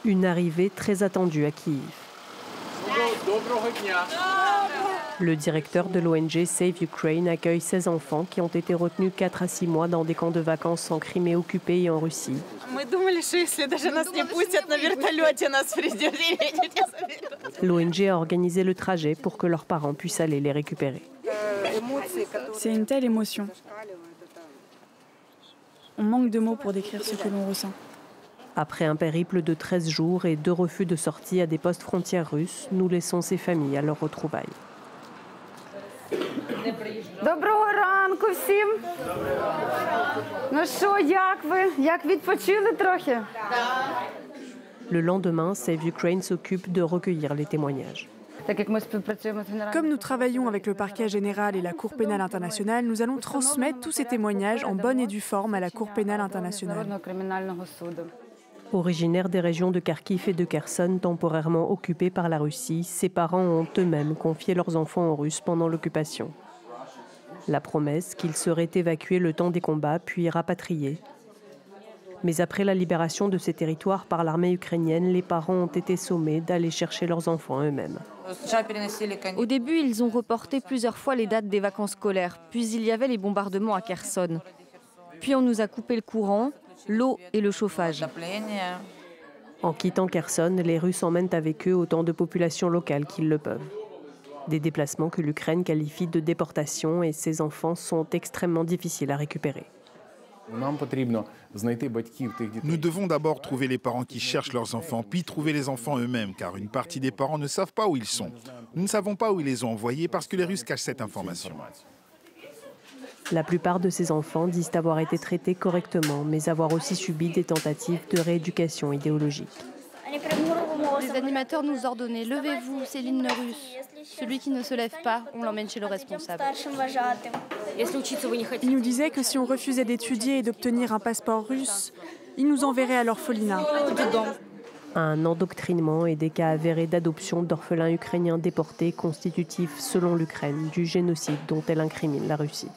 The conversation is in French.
Une arrivée très attendue à Kiev. Le directeur de l'ONG Save Ukraine accueille 16 enfants qui ont été retenus 4 à 6 mois dans des camps de vacances en Crimée occupée et en Russie. L'ONG a organisé le trajet pour que leurs parents puissent aller les récupérer. C'est une telle émotion. On manque de mots pour décrire ce que l'on ressent. Après un périple de 13 jours et 2 refus de sortie à des postes frontières russes, nous laissons ces familles à leur retrouvailles. Доброго ранку всім. Ну що, як ви? Як відпочили трохи? Le lendemain, Save Ukraine s'occupe de recueillir les témoignages. Comme nous travaillons avec le parquet général et la Cour pénale internationale, nous allons transmettre tous ces témoignages en bonne et due forme à la Cour pénale internationale. Originaires des régions de Kharkiv et de Kherson, temporairement occupées par la Russie, ces parents ont eux-mêmes confié leurs enfants aux Russes pendant l'occupation. La promesse qu'ils seraient évacués le temps des combats, puis rapatriés. Mais après la libération de ces territoires par l'armée ukrainienne, les parents ont été sommés d'aller chercher leurs enfants eux-mêmes. Au début, ils ont reporté plusieurs fois les dates des vacances scolaires, puis il y avait les bombardements à Kherson. Puis on nous a coupé le courant, l'eau et le chauffage. En quittant Kherson, les Russes emmènent avec eux autant de populations locales qu'ils le peuvent. Des déplacements que l'Ukraine qualifie de déportation et ces enfants sont extrêmement difficiles à récupérer. Nous devons d'abord trouver les parents qui cherchent leurs enfants, puis trouver les enfants eux-mêmes, car une partie des parents ne savent pas où ils sont. Nous ne savons pas où ils les ont envoyés parce que les Russes cachent cette information. La plupart de ces enfants disent avoir été traités correctement, mais avoir aussi subi des tentatives de rééducation idéologique. Les animateurs nous ordonnaient « Levez-vous, c'est l'hymne russe ». Celui qui ne se lève pas, on l'emmène chez le responsable. Ils nous disaient que si on refusait d'étudier et d'obtenir un passeport russe, ils nous enverraient à l'orphelinat. Un endoctrinement et des cas avérés d'adoption d'orphelins ukrainiens déportés constitutifs, selon l'Ukraine, du génocide dont elle incrimine la Russie.